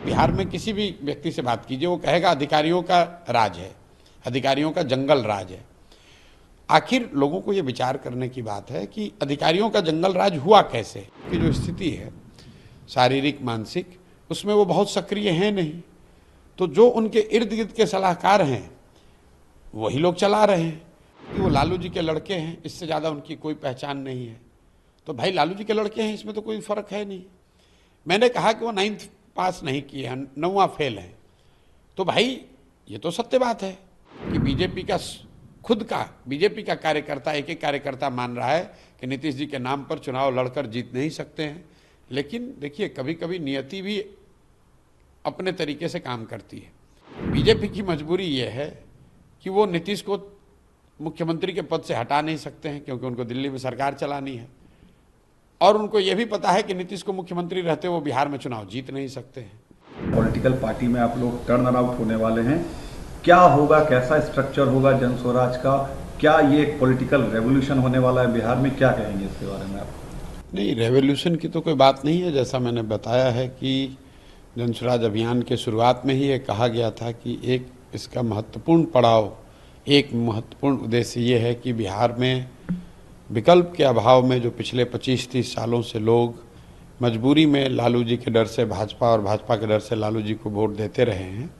बिहार में किसी भी व्यक्ति से बात कीजिए, वो कहेगा अधिकारियों का राज है, अधिकारियों का जंगल राज है। आखिर लोगों को ये विचार करने की बात है कि अधिकारियों का जंगल राज हुआ कैसे, कि जो स्थिति है शारीरिक मानसिक, उसमें वो बहुत सक्रिय हैं नहीं। तो जो उनके इर्द गिर्द के सलाहकार हैं वही लोग चला रहे हैं कि वो लालू जी के लड़के हैं, इससे ज़्यादा उनकी कोई पहचान नहीं है। तो भाई लालू जी के लड़के हैं, इसमें तो कोई फ़र्क है नहीं। मैंने कहा कि वो 9th पास नहीं किए हैं, 9वां फेल है। तो भाई ये तो सत्य बात है कि बीजेपी का खुद का बीजेपी का कार्यकर्ता, एक एक कार्यकर्ता मान रहा है कि नीतीश जी के नाम पर चुनाव लड़कर जीत नहीं सकते हैं। लेकिन देखिए, कभी कभी नियति भी अपने तरीके से काम करती है। बीजेपी की मजबूरी ये है कि वो नीतीश को मुख्यमंत्री के पद से हटा नहीं सकते हैं, क्योंकि उनको दिल्ली में सरकार चलानी है, और उनको ये भी पता है कि नीतीश को मुख्यमंत्री रहते वो बिहार में चुनाव जीत नहीं सकते हैं। पॉलिटिकल पार्टी में आप लोग टर्न आउट होने वाले हैं, क्या होगा, कैसा स्ट्रक्चर होगा जन स्वराज का, क्या ये एक पॉलिटिकल रेवोल्यूशन होने वाला है बिहार में, क्या कहेंगे इसके बारे में आप? नहीं, रेवोल्यूशन की तो कोई बात नहीं है। जैसा मैंने बताया है कि जन स्वराज अभियान के शुरुआत में ही ये कहा गया था कि एक इसका महत्वपूर्ण पड़ाव, एक महत्वपूर्ण उद्देश्य ये है कि बिहार में विकल्प के अभाव में जो पिछले 25-30 सालों से लोग मजबूरी में लालू जी के डर से भाजपा और भाजपा के डर से लालू जी को वोट देते रहे हैं,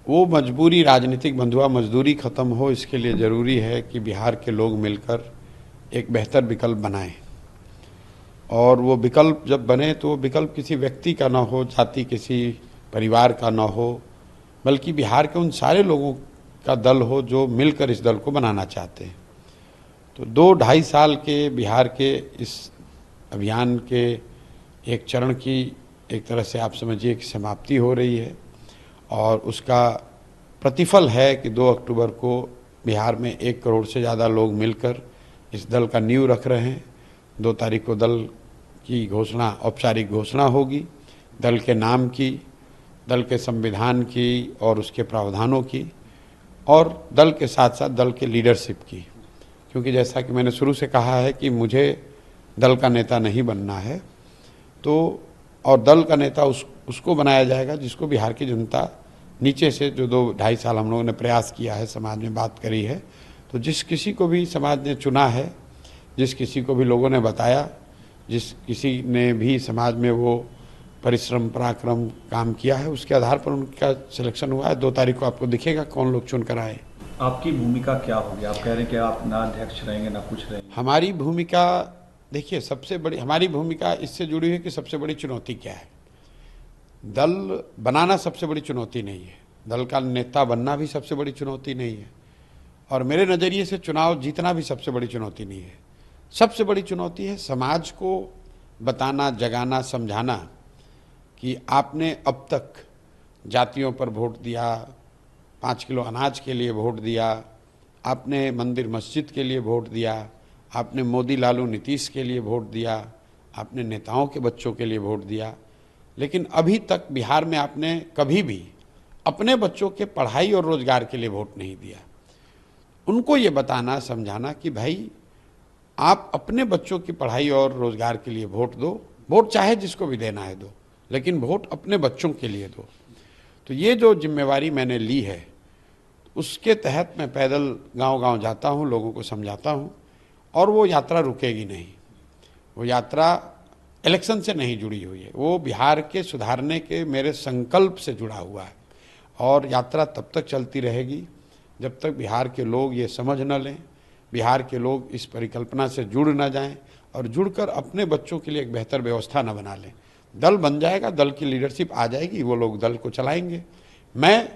वो मजबूरी, राजनीतिक बंधुआ मजदूरी ख़त्म हो। इसके लिए ज़रूरी है कि बिहार के लोग मिलकर एक बेहतर विकल्प बनाएं, और वो विकल्प जब बने तो वो विकल्प किसी व्यक्ति का ना हो, जाति किसी परिवार का ना हो, बल्कि बिहार के उन सारे लोगों का दल हो जो मिलकर इस दल को बनाना चाहते हैं। तो 2-2.5 साल के बिहार के इस अभियान के एक चरण की एक तरह से आप समझिए कि समाप्ति हो रही है, और उसका प्रतिफल है कि 2 अक्टूबर को बिहार में 1 करोड़ से ज़्यादा लोग मिलकर इस दल का नींव रख रहे हैं। 2 तारीख को दल की घोषणा, औपचारिक घोषणा होगी, दल के नाम की, दल के संविधान की और उसके प्रावधानों की, और दल के साथ साथ दल के लीडरशिप की। क्योंकि जैसा कि मैंने शुरू से कहा है कि मुझे दल का नेता नहीं बनना है, तो और दल का नेता उसको बनाया जाएगा जिसको बिहार की जनता नीचे से, जो 2-2.5 साल हम लोगों ने प्रयास किया है, समाज में बात करी है, तो जिस किसी को भी समाज ने चुना है, जिस किसी को भी लोगों ने बताया, जिस किसी ने भी समाज में वो परिश्रम पराक्रम काम किया है, उसके आधार पर उनका सिलेक्शन हुआ है। 2 तारीख को आपको दिखेगा कौन लोग चुन कर आए। आपकी भूमिका क्या होगी? आप कह रहे हैं कि आप ना अध्यक्ष रहेंगे ना कुछ रहेंगे। हमारी भूमिका, देखिए, सबसे बड़ी हमारी भूमिका इससे जुड़ी है कि सबसे बड़ी चुनौती क्या है। दल बनाना सबसे बड़ी चुनौती नहीं है, दल का नेता बनना भी सबसे बड़ी चुनौती नहीं है, और मेरे नज़रिए से चुनाव जीतना भी सबसे बड़ी चुनौती नहीं है। सबसे बड़ी चुनौती है समाज को बताना, जगाना, समझाना कि आपने अब तक जातियों पर वोट दिया, 5 किलो अनाज के लिए वोट दिया, आपने मंदिर मस्जिद के लिए वोट दिया, आपने मोदी लालू नीतीश के लिए वोट दिया, आपने नेताओं के बच्चों के लिए वोट दिया, लेकिन अभी तक बिहार में आपने कभी भी अपने बच्चों के पढ़ाई और रोजगार के लिए वोट नहीं दिया। उनको ये बताना, समझाना कि भाई आप अपने बच्चों की पढ़ाई और रोजगार के लिए वोट दो, वोट चाहे जिसको भी देना है दो, लेकिन वोट अपने बच्चों के लिए दो। तो ये जो जिम्मेवारी मैंने ली है, उसके तहत मैं पैदल गांव-गांव जाता हूं, लोगों को समझाता हूं, और वो यात्रा रुकेगी नहीं। वो यात्रा इलेक्शन से नहीं जुड़ी हुई है, वो बिहार के सुधारने के मेरे संकल्प से जुड़ा हुआ है, और यात्रा तब तक चलती रहेगी जब तक बिहार के लोग ये समझ न लें, बिहार के लोग इस परिकल्पना से जुड़ न जाएं, और जुड़कर अपने बच्चों के लिए एक बेहतर व्यवस्था न बना लें। दल बन जाएगा, दल की लीडरशिप आ जाएगी, वो लोग दल को चलाएंगे। मैं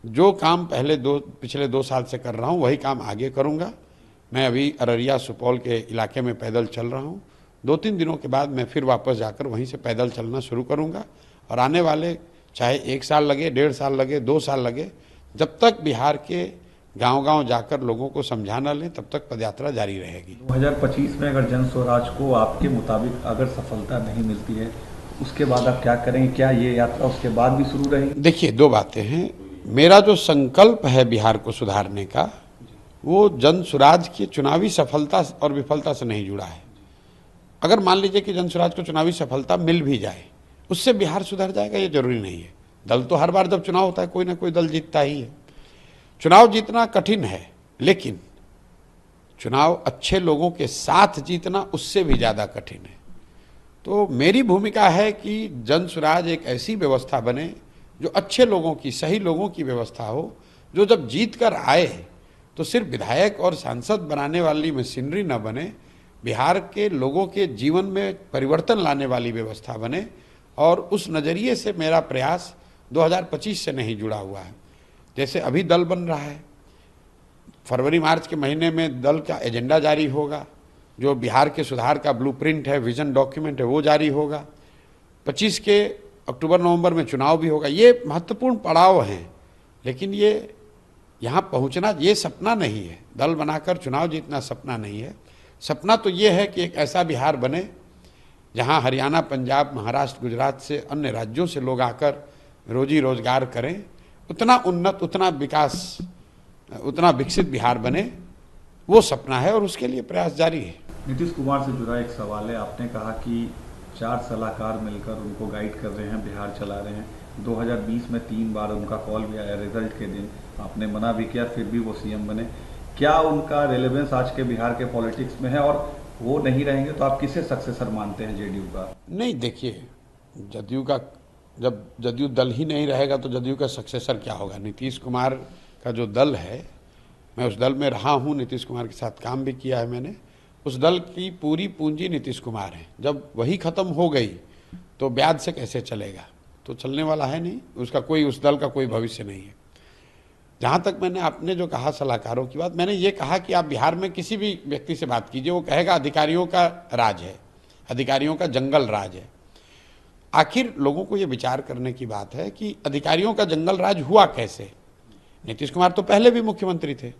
जो काम पिछले 2 साल से कर रहा हूँ वही काम आगे करूँगा। मैं अभी अररिया सुपौल के इलाके में पैदल चल रहा हूँ। 2-3 दिनों के बाद मैं फिर वापस जाकर वहीं से पैदल चलना शुरू करूँगा, और आने वाले चाहे 1 साल लगे, 1.5 साल लगे, 2 साल लगे, जब तक बिहार के गांव-गांव जाकर लोगों को समझाना लें, तब तक पदयात्रा जारी रहेगी। 2025 में अगर जन स्वराज को आपके मुताबिक अगर सफलता नहीं मिलती है, उसके बाद आप क्या करेंगे? क्या ये यात्रा उसके बाद भी शुरू रहेगी? देखिए, 2 बातें हैं। मेरा जो संकल्प है बिहार को सुधारने का, वो जन स्वराज की चुनावी सफलता और विफलता से नहीं जुड़ा है। अगर मान लीजिए कि जन स्वराज को चुनावी सफलता मिल भी जाए, उससे बिहार सुधर जाएगा ये जरूरी नहीं है। दल तो हर बार जब चुनाव होता है कोई ना कोई दल जीतता ही है। चुनाव जीतना कठिन है, लेकिन चुनाव अच्छे लोगों के साथ जीतना उससे भी ज़्यादा कठिन है। तो मेरी भूमिका है कि जन स्वराज एक ऐसी व्यवस्था बने जो अच्छे लोगों की, सही लोगों की व्यवस्था हो, जो जब जीत कर आए तो सिर्फ विधायक और सांसद बनाने वाली मशीनरी न बने, बिहार के लोगों के जीवन में परिवर्तन लाने वाली व्यवस्था बने। और उस नज़रिए से मेरा प्रयास 2025 से नहीं जुड़ा हुआ है। जैसे अभी दल बन रहा है, फरवरी मार्च के महीने में दल का एजेंडा जारी होगा, जो बिहार के सुधार का ब्लूप्रिंट है, विजन डॉक्यूमेंट है, वो जारी होगा। 25 के अक्टूबर नवंबर में चुनाव भी होगा। ये महत्वपूर्ण पड़ाव हैं, लेकिन ये यहाँ पहुँचना ये सपना नहीं है। दल बनाकर चुनाव जीतना सपना नहीं है। सपना तो ये है कि एक ऐसा बिहार बने जहाँ हरियाणा, पंजाब, महाराष्ट्र, गुजरात से, अन्य राज्यों से लोग आकर रोजी रोजगार करें। उतना उन्नत, उतना विकास, उतना विकसित बिहार बने, वो सपना है और उसके लिए प्रयास जारी है। नीतीश कुमार से जुड़ा एक सवाल है। आपने कहा कि 4 सलाहकार मिलकर उनको गाइड कर रहे हैं, बिहार चला रहे हैं। 2020 में 3 बार उनका कॉल भी आया, रिजल्ट के दिन आपने मना भी किया, फिर भी वो सीएम बने। क्या उनका रेलेवेंस आज के बिहार के पॉलिटिक्स में है, और वो नहीं रहेंगे तो आप किसे सक्सेसर मानते हैं जेडीयू का? नहीं, देखिए, जदयू का, जब जदयू दल ही नहीं रहेगा तो जदयू का सक्सेसर क्या होगा? नीतीश कुमार का जो दल है, मैं उस दल में रहा हूँ, नीतीश कुमार के साथ काम भी किया है मैंने। उस दल की पूरी पूंजी नीतीश कुमार है। जब वही खत्म हो गई तो ब्याज से कैसे चलेगा? तो चलने वाला है नहीं, उसका कोई, उस दल का कोई भविष्य नहीं है। जहाँ तक मैंने आपने जो कहा सलाहकारों की बात, मैंने ये कहा कि आप बिहार में किसी भी व्यक्ति से बात कीजिए, वो कहेगा अधिकारियों का राज है, अधिकारियों का जंगल राज है। आखिर लोगों को ये विचार करने की बात है कि अधिकारियों का जंगल राज हुआ कैसे? नीतीश कुमार तो पहले भी मुख्यमंत्री थे।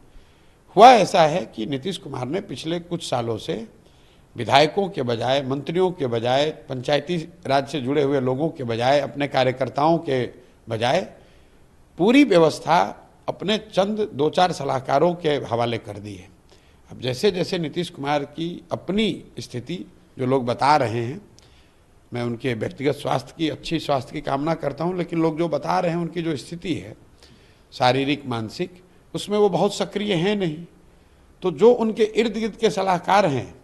हुआ ऐसा है कि नीतीश कुमार ने पिछले कुछ सालों से विधायकों के बजाय, मंत्रियों के बजाय, पंचायती राज से जुड़े हुए लोगों के बजाय, अपने कार्यकर्ताओं के बजाय पूरी व्यवस्था अपने चंद 2-4 सलाहकारों के हवाले कर दी है। अब जैसे जैसे नीतीश कुमार की अपनी स्थिति जो लोग बता रहे हैं, मैं उनके व्यक्तिगत स्वास्थ्य की, अच्छी स्वास्थ्य की कामना करता हूं, लेकिन लोग जो बता रहे हैं उनकी जो स्थिति है शारीरिक, मानसिक, उसमें वो बहुत सक्रिय हैं नहीं। तो जो उनके इर्द गिर्द के सलाहकार हैं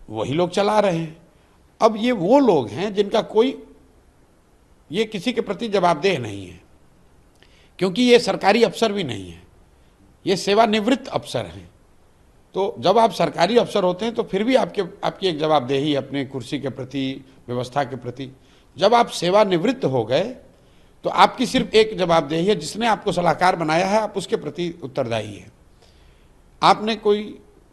वही लोग चला रहे हैं। अब ये वो लोग हैं जिनका कोई, ये किसी के प्रति जवाबदेह नहीं है, क्योंकि ये सरकारी अफसर भी नहीं है, ये सेवानिवृत्त अफसर हैं। तो जब आप सरकारी अफसर होते हैं तो फिर भी आपकी एक जवाबदेही है अपने कुर्सी के प्रति, व्यवस्था के प्रति। जब आप सेवानिवृत्त हो गए तो आपकी सिर्फ एक जवाबदेही है, जिसने आपको सलाहकार बनाया है, आप उसके प्रति उत्तरदायी है। आपने कोई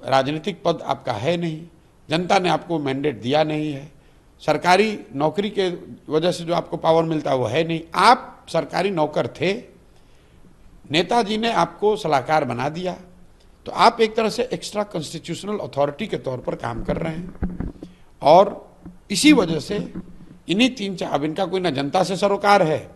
राजनीतिक पद आपका है नहीं, जनता ने आपको मैंडेट दिया नहीं है, सरकारी नौकरी के वजह से जो आपको पावर मिलता है वो है नहीं। आप सरकारी नौकर थे, नेताजी ने आपको सलाहकार बना दिया, तो आप एक तरह से एक्स्ट्रा कॉन्स्टिट्यूशनल अथॉरिटी के तौर पर काम कर रहे हैं। और इसी वजह से इन्हीं 3-4, अब इनका कोई ना जनता से सरोकार है,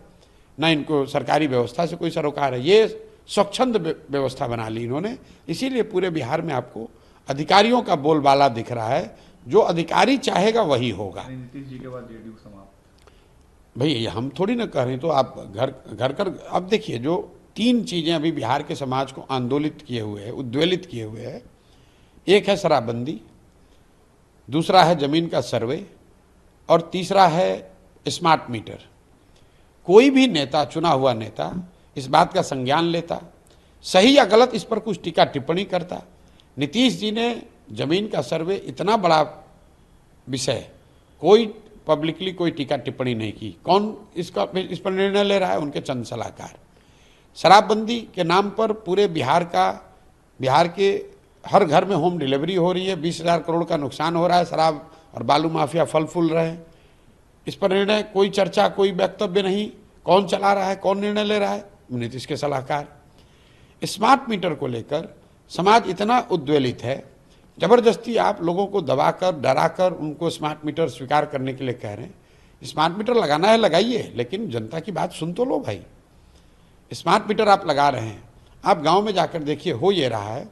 ना इनको सरकारी व्यवस्था से कोई सरोकार है। ये स्वच्छंद व्यवस्था बना ली इन्होंने, इसीलिए पूरे बिहार में आपको अधिकारियों का बोलबाला दिख रहा है। जो अधिकारी चाहेगा वही होगा। नीतीश जी के बाद जेडीयू समाप्त। भाई हम थोड़ी ना कह रहे हैं, तो आप घर कर, अब देखिए, जो 3 चीज़ें अभी बिहार के समाज को आंदोलित किए हुए है, उद्वेलित किए हुए है। एक है शराबबंदी, दूसरा है जमीन का सर्वे, और तीसरा है स्मार्ट मीटर। कोई भी नेता, चुना हुआ नेता, इस बात का संज्ञान लेता, सही या गलत इस पर कुछ टीका टिप्पणी करता। नीतीश जी ने जमीन का सर्वे, इतना बड़ा विषय, कोई पब्लिकली कोई टीका टिप्पणी नहीं की। कौन इस पर निर्णय ले रहा है? उनके चंद सलाहकार। शराबबंदी के नाम पर पूरे बिहार के हर घर में होम डिलीवरी हो रही है, 20,000 करोड़ का नुकसान हो रहा है, शराब और बालू माफिया फल फूल रहे हैं। इस पर निर्णय, कोई चर्चा, कोई वक्तव्य नहीं। कौन चला रहा है, कौन निर्णय ले रहा है? नीतीश के सलाहकार। स्मार्ट मीटर को लेकर समाज इतना उद्वेलित है, जबरदस्ती आप लोगों को दबाकर, डराकर उनको स्मार्ट मीटर स्वीकार करने के लिए कह रहे हैं। स्मार्ट मीटर लगाना है लगाइए, लेकिन जनता की बात सुन तो लो भाई। स्मार्ट मीटर आप लगा रहे हैं, आप गांव में जाकर देखिए, हो ये रहा है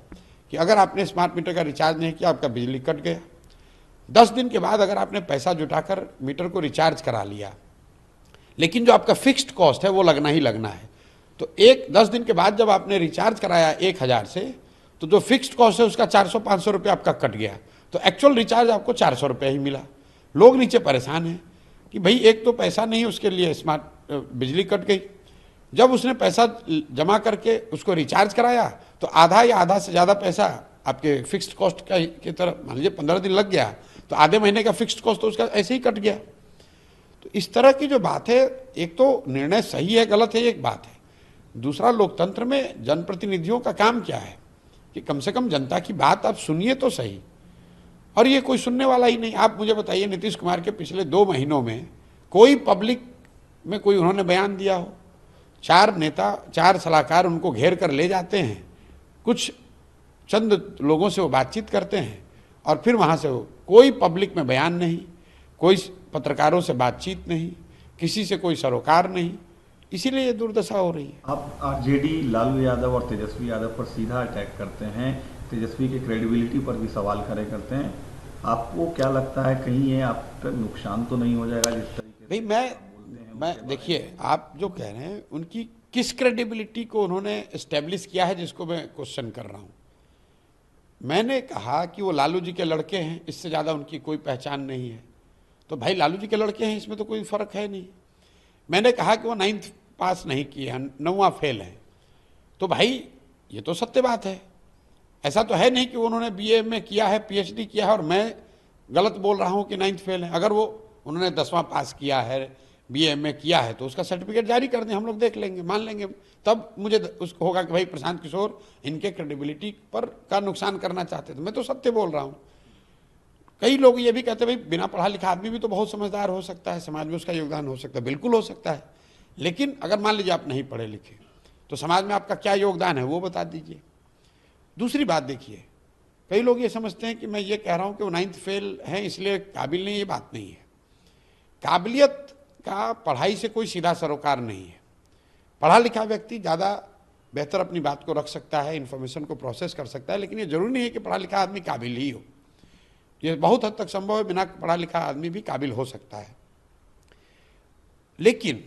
कि अगर आपने स्मार्ट मीटर का रिचार्ज नहीं किया, आपका बिजली कट गया। 10 दिन के बाद अगर आपने पैसा जुटाकर मीटर को रिचार्ज करा लिया, लेकिन जो आपका फिक्स्ड कॉस्ट है वो लगना ही लगना है। तो 10 दिन के बाद जब आपने रिचार्ज कराया 1000 से, तो जो फिक्स्ड कॉस्ट है उसका 400-500 रुपये आपका कट गया, तो एक्चुअल रिचार्ज आपको 400 रुपये ही मिला। लोग नीचे परेशान हैं कि भाई एक तो पैसा नहीं उसके लिए, स्मार्ट बिजली कट गई। जब उसने पैसा जमा करके उसको रिचार्ज कराया तो आधा या आधा से ज़्यादा पैसा आपके फिक्स्ड कॉस्ट का की तरफ, मान लीजिए 15 दिन लग गया तो आधे महीने का फिक्स्ड कॉस्ट तो उसका ऐसे ही कट गया। तो इस तरह की जो बात है, एक तो निर्णय सही है गलत है एक बात है, दूसरा लोकतंत्र में जनप्रतिनिधियों का काम क्या है कि कम से कम जनता की बात आप सुनिए तो सही। और ये कोई सुनने वाला ही नहीं। आप मुझे बताइए नीतीश कुमार के पिछले 2 महीनों में कोई पब्लिक में कोई उन्होंने बयान दिया हो? 4 नेता 4 सलाहकार उनको घेर कर ले जाते हैं, कुछ चंद लोगों से वो बातचीत करते हैं और फिर वहाँ से वो कोई पब्लिक में बयान नहीं, कोई पत्रकारों से बातचीत नहीं, किसी से कोई सरोकार नहीं, इसीलिए ये दुर्दशा हो रही है। आप आरजेडी लालू यादव और तेजस्वी यादव पर सीधा अटैक करते हैं, तेजस्वी की क्रेडिबिलिटी पर भी सवाल खड़े करते हैं। आपको क्या लगता है कहीं ये आप पर नुकसान तो नहीं हो जाएगा जिस तरीके भाई मैं देखिए, आप जो कह रहे हैं उनकी किस क्रेडिबिलिटी को उन्होंने एस्टेब्लिश किया है जिसको मैं क्वेश्चन कर रहा हूँ। मैंने कहा कि वो लालू जी के लड़के हैं, इससे ज़्यादा उनकी कोई पहचान नहीं है। तो भाई लालू जी के लड़के हैं, इसमें तो कोई फ़र्क है नहीं। मैंने कहा कि वो 9th पास नहीं किए हैं, 9वां फेल है, तो भाई ये तो सत्य बात है। ऐसा तो है नहीं कि उन्होंने बीए में किया है, पीएचडी किया है और मैं गलत बोल रहा हूँ कि 9th फेल है। अगर वो उन्होंने 10वां पास किया है, बीए में किया है, तो उसका सर्टिफिकेट जारी कर दें, हम लोग देख लेंगे, मान लेंगे। तब मुझे उसको होगा कि भाई प्रशांत किशोर इनके क्रेडिबिलिटी पर का नुकसान करना चाहते थे। मैं तो सत्य बोल रहा हूँ। कई लोग ये भी कहते हैं भाई बिना पढ़ा लिखा आदमी भी तो बहुत समझदार हो सकता है, समाज में उसका योगदान हो सकता है। बिल्कुल हो सकता है, लेकिन अगर मान लीजिए आप नहीं पढ़े लिखे तो समाज में आपका क्या योगदान है वो बता दीजिए। दूसरी बात देखिए, कई लोग ये समझते हैं कि मैं ये कह रहा हूँ कि वो 9th फेल हैं इसलिए काबिल नहीं, ये बात नहीं है। काबिलियत का पढ़ाई से कोई सीधा सरोकार नहीं है। पढ़ा लिखा व्यक्ति ज़्यादा बेहतर अपनी बात को रख सकता है, इन्फॉर्मेशन को प्रोसेस कर सकता है, लेकिन ये जरूरी नहीं है कि पढ़ा लिखा आदमी काबिल ही हो। ये बहुत हद तक संभव है, बिना पढ़ा लिखा आदमी भी काबिल हो सकता है। लेकिन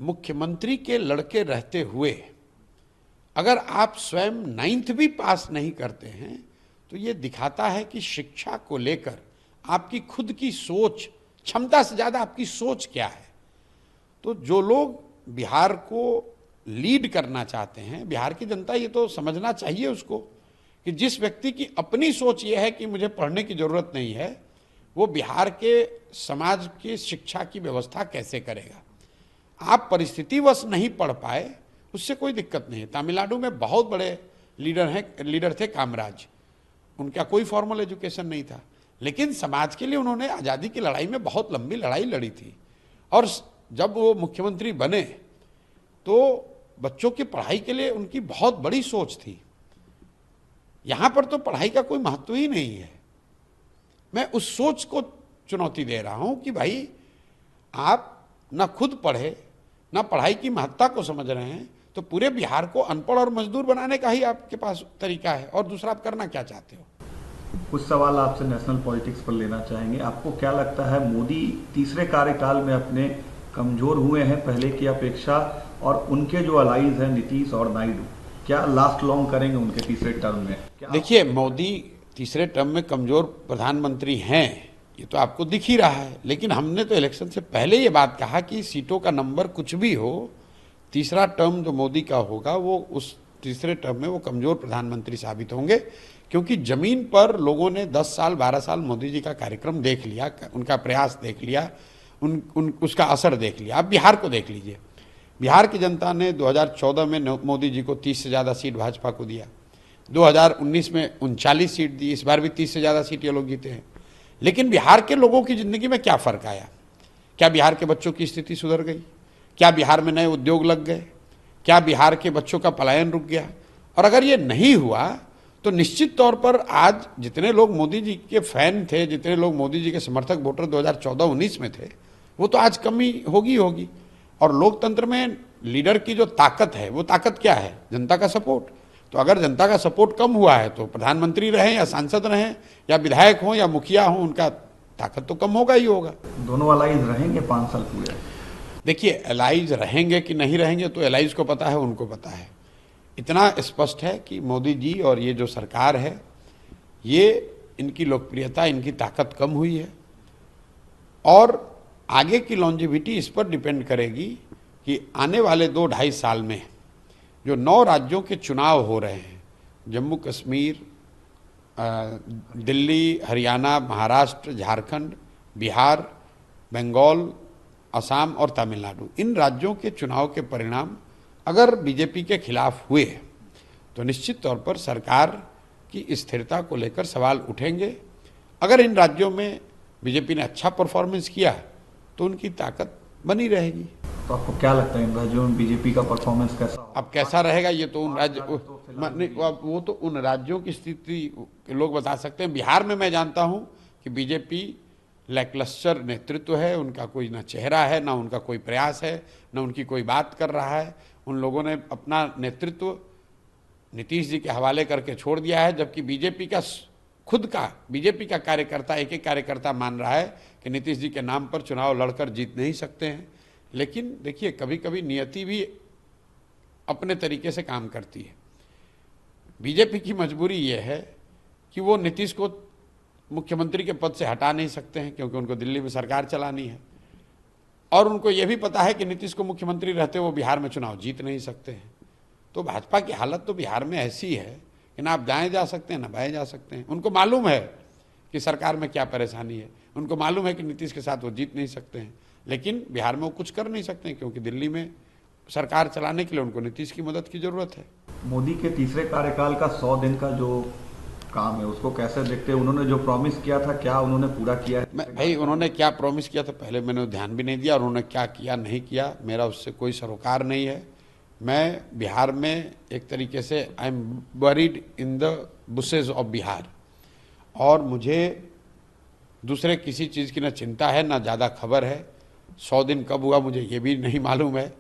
मुख्यमंत्री के लड़के रहते हुए अगर आप स्वयं 9th भी पास नहीं करते हैं तो ये दिखाता है कि शिक्षा को लेकर आपकी खुद की सोच, क्षमता से ज़्यादा आपकी सोच क्या है। तो जो लोग बिहार को लीड करना चाहते हैं, बिहार की जनता ये तो समझना चाहिए उसको कि जिस व्यक्ति की अपनी सोच ये है कि मुझे पढ़ने की ज़रूरत नहीं है, वो बिहार के समाज की शिक्षा की व्यवस्था कैसे करेगा। आप परिस्थितिवश नहीं पढ़ पाए उससे कोई दिक्कत नहीं है। तमिलनाडु में बहुत बड़े लीडर थे कामराज, उनका कोई फॉर्मल एजुकेशन नहीं था, लेकिन समाज के लिए उन्होंने आज़ादी की लड़ाई में बहुत लंबी लड़ाई लड़ी थी। और जब वो मुख्यमंत्री बने तो बच्चों की पढ़ाई के लिए उनकी बहुत बड़ी सोच थी। यहाँ पर तो पढ़ाई का कोई महत्व ही नहीं है। मैं उस सोच को चुनौती दे रहा हूँ कि भाई आप ना खुद पढ़े ना पढ़ाई की महत्ता को समझ रहे हैं, तो पूरे बिहार को अनपढ़ और मजदूर बनाने का ही आपके पास तरीका है। और दूसरा, आप करना क्या चाहते हो? कुछ सवाल आपसे नेशनल पॉलिटिक्स पर लेना चाहेंगे। आपको क्या लगता है मोदी तीसरे कार्यकाल में अपने कमजोर हुए हैं पहले की अपेक्षा, और उनके जो अलाइज हैं नीतीश और नायडू, क्या लास्ट लॉन्ग करेंगे उनके तीसरे टर्म में? देखिए, मोदी तीसरे टर्म में कमजोर प्रधानमंत्री हैं ये तो आपको दिख ही रहा है, लेकिन हमने तो इलेक्शन से पहले ये बात कहा कि सीटों का नंबर कुछ भी हो, तीसरा टर्म जो मोदी का होगा वो उस तीसरे टर्म में वो कमजोर प्रधानमंत्री साबित होंगे। क्योंकि जमीन पर लोगों ने 10 साल 12 साल मोदी जी का कार्यक्रम देख लिया, उनका प्रयास देख लिया, उसका असर देख लिया। आप बिहार को देख लीजिए, बिहार की जनता ने 2014 में मोदी जी को 30 से ज़्यादा सीट भाजपा को दिया, 2019 में 39 सीट दी, इस बार भी 30 से ज़्यादा सीट ये लोग जीते हैं। लेकिन बिहार के लोगों की ज़िंदगी में क्या फ़र्क आया? क्या बिहार के बच्चों की स्थिति सुधर गई? क्या बिहार में नए उद्योग लग गए? क्या बिहार के बच्चों का पलायन रुक गया? और अगर ये नहीं हुआ तो निश्चित तौर पर आज जितने लोग मोदी जी के फैन थे, जितने लोग मोदी जी के समर्थक वोटर 2014-19 में थे, वो तो आज कमी होगी। और लोकतंत्र में लीडर की जो ताकत है, वो ताकत क्या है? जनता का सपोर्ट। तो अगर जनता का सपोर्ट कम हुआ है तो प्रधानमंत्री रहें या सांसद रहें या विधायक हों या मुखिया हों, उनका ताकत तो कम होगा ही होगा। दोनों अलाइज रहेंगे 5 साल पूरे? देखिए, एलाइज रहेंगे कि नहीं रहेंगे तो एलाइज को पता है, उनको पता है। इतना स्पष्ट है कि मोदी जी और ये जो सरकार है, ये इनकी लोकप्रियता, इनकी ताकत कम हुई है और आगे की लॉन्जिविटी इस पर डिपेंड करेगी कि आने वाले 2-2.5 साल में जो 9 राज्यों के चुनाव हो रहे हैं, जम्मू कश्मीर, दिल्ली, हरियाणा, महाराष्ट्र, झारखंड, बिहार, बंगाल, असम और तमिलनाडु, इन राज्यों के चुनाव के परिणाम अगर बीजेपी के खिलाफ हुए तो निश्चित तौर पर सरकार की स्थिरता को लेकर सवाल उठेंगे। अगर इन राज्यों में बीजेपी ने अच्छा परफॉर्मेंस किया तो उनकी ताकत बनी रहेगी। तो आपको क्या लगता है इन राज्यों में बीजेपी का परफॉर्मेंस कैसा होगा? अब कैसा रहेगा ये तो उन राज्य वो तो उन राज्यों की स्थिति लोग बता सकते हैं। बिहार में मैं जानता हूं कि बीजेपी लैकलस्टर नेतृत्व है, उनका कोई ना चेहरा है, ना उनका कोई प्रयास है, ना उनकी कोई बात कर रहा है। उन लोगों ने अपना नेतृत्व नीतीश जी के हवाले करके छोड़ दिया है, जबकि बीजेपी का कार्यकर्ता, एक कार्यकर्ता मान रहा है कि नीतीश जी के नाम पर चुनाव लड़कर जीत नहीं सकते हैं। लेकिन देखिए, कभी कभी नियति भी अपने तरीके से काम करती है। बीजेपी की मजबूरी यह है कि वो नीतीश को मुख्यमंत्री के पद से हटा नहीं सकते हैं, क्योंकि उनको दिल्ली में सरकार चलानी है और उनको यह भी पता है कि नीतीश को मुख्यमंत्री रहते वो बिहार में चुनाव जीत नहीं सकते हैं। तो भाजपा की हालत तो बिहार में ऐसी है कि ना आप दाएं जा सकते हैं ना बाएं जा सकते हैं। उनको मालूम है कि सरकार में क्या परेशानी है, उनको मालूम है कि नीतीश के साथ वो जीत नहीं सकते हैं, लेकिन बिहार में वो कुछ कर नहीं सकते हैं, क्योंकि दिल्ली में सरकार चलाने के लिए उनको नीतीश की मदद की जरूरत है। मोदी के तीसरे कार्यकाल का 100 दिन का जो काम है उसको कैसे देखते हैं? उन्होंने जो प्रॉमिस किया था क्या उन्होंने पूरा किया है? भाई, उन्होंने क्या प्रॉमिस किया था पहले मैंने ध्यान भी नहीं दिया, और उन्होंने क्या किया नहीं किया मेरा उससे कोई सरोकार नहीं है। मैं बिहार में एक तरीके से I am buried in the bushes of Bihar, और मुझे दूसरे किसी चीज़ की ना चिंता है ना ज़्यादा खबर है। 100 दिन कब हुआ मुझे ये भी नहीं मालूम है।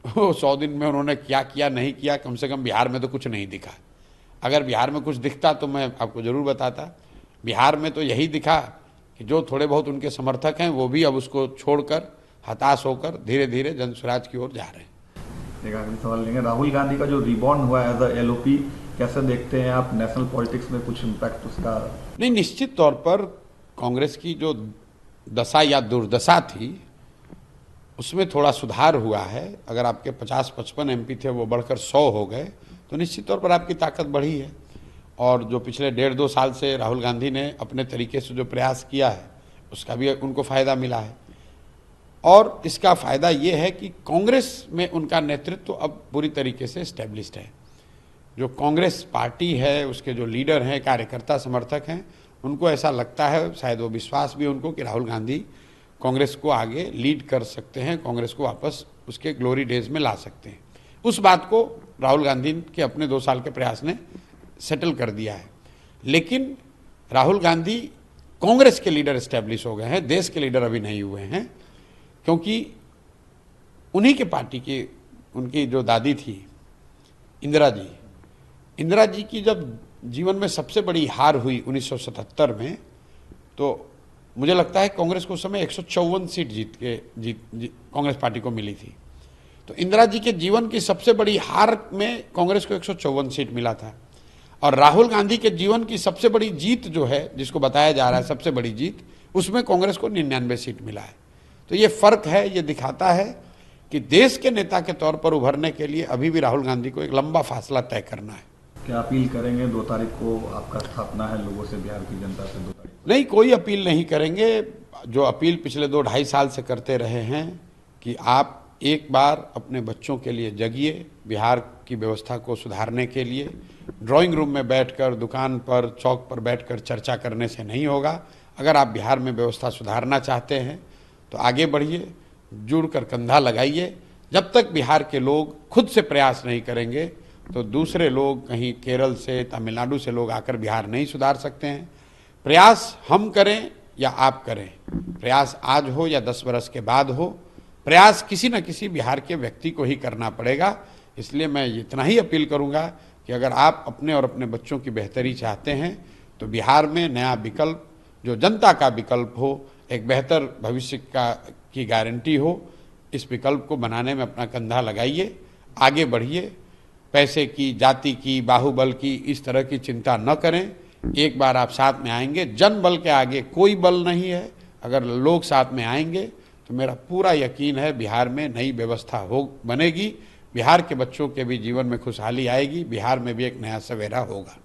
100 दिन में उन्होंने क्या किया नहीं किया, कम से कम बिहार में तो कुछ नहीं दिखा। अगर बिहार में कुछ दिखता तो मैं आपको ज़रूर बताता। बिहार में तो यही दिखा कि जो थोड़े बहुत उनके समर्थक हैं वो भी अब उसको छोड़कर, हताश होकर धीरे धीरे जनस्वराज की ओर जा रहे हैं। एक आखिरी सवाल लेंगे, राहुल गांधी का जो रिबॉर्न हुआ एज अ एलओपी, कैसे देखते हैं आप? नेशनल पॉलिटिक्स में कुछ इम्पैक्ट उसका? नहीं, निश्चित तौर पर कांग्रेस की जो दशा या दुर्दशा थी उसमें थोड़ा सुधार हुआ है। अगर आपके 50-55 एमपी थे वो बढ़कर 100 हो गए तो निश्चित तौर पर आपकी ताकत बढ़ी है। और जो पिछले 1.5-2 साल से राहुल गांधी ने अपने तरीके से जो प्रयास किया है उसका भी उनको फ़ायदा मिला है। और इसका फ़ायदा ये है कि कांग्रेस में उनका नेतृत्व अब पूरी तरीके से इस्टेब्लिश्ड है। जो कांग्रेस पार्टी है, उसके जो लीडर हैं, कार्यकर्ता, समर्थक हैं, उनको ऐसा लगता है, शायद वो विश्वास भी उनको, कि राहुल गांधी कांग्रेस को आगे लीड कर सकते हैं, कांग्रेस को वापस उसके ग्लोरी डेज में ला सकते हैं। उस बात को राहुल गांधी के अपने 2 साल के प्रयास ने सेटल कर दिया है। लेकिन राहुल गांधी कांग्रेस के लीडर इस्टेब्लिश हो गए हैं, देश के लीडर अभी नहीं हुए हैं, क्योंकि उन्हीं के पार्टी की, उनकी जो दादी थी इंदिरा जी की जब जीवन में सबसे बड़ी हार हुई 1977 में, तो मुझे लगता है कांग्रेस को उस समय 154 सीट कांग्रेस पार्टी को मिली थी। तो इंदिरा जी के जीवन की सबसे बड़ी हार में कांग्रेस को 154 सीट मिला था। और राहुल गांधी के जीवन की सबसे बड़ी जीत जो है, जिसको बताया जा रहा है सबसे बड़ी जीत, उसमें कांग्रेस को 99 सीट मिला है। तो ये फर्क है, ये दिखाता है कि देश के नेता के तौर पर उभरने के लिए अभी भी राहुल गांधी को एक लंबा फासला तय करना है। क्या अपील करेंगे? 2 तारीख को आपका स्थापना है लोगों से, बिहार की जनता से 2 तारीख? नहीं, कोई अपील नहीं करेंगे। जो अपील पिछले 2-2.5 साल से करते रहे हैं कि आप एक बार अपने बच्चों के लिए जगिए, बिहार की व्यवस्था को सुधारने के लिए। ड्राइंग रूम में बैठकर, दुकान पर, चौक पर बैठकर चर्चा करने से नहीं होगा। अगर आप बिहार में व्यवस्था सुधारना चाहते हैं तो आगे बढ़िए, जुड़कर कंधा लगाइए। जब तक बिहार के लोग खुद से प्रयास नहीं करेंगे तो दूसरे लोग, कहीं केरल से, तमिलनाडु से लोग आकर बिहार नहीं सुधार सकते हैं। प्रयास हम करें या आप करें, प्रयास आज हो या 10 बरस के बाद हो, प्रयास किसी न किसी बिहार के व्यक्ति को ही करना पड़ेगा। इसलिए मैं इतना ही अपील करूंगा कि अगर आप अपने और अपने बच्चों की बेहतरी चाहते हैं तो बिहार में नया विकल्प, जो जनता का विकल्प हो, एक बेहतर भविष्य की गारंटी हो, इस विकल्प को बनाने में अपना कंधा लगाइए, आगे बढ़िए। पैसे की, जाति की, बाहुबल की इस तरह की चिंता न करें। एक बार आप साथ में आएंगे, जन बल के आगे कोई बल नहीं है। अगर लोग साथ में आएंगे तो मेरा पूरा यकीन है बिहार में नई व्यवस्था बनेगी, बिहार के बच्चों के भी जीवन में खुशहाली आएगी, बिहार में भी एक नया सवेरा होगा।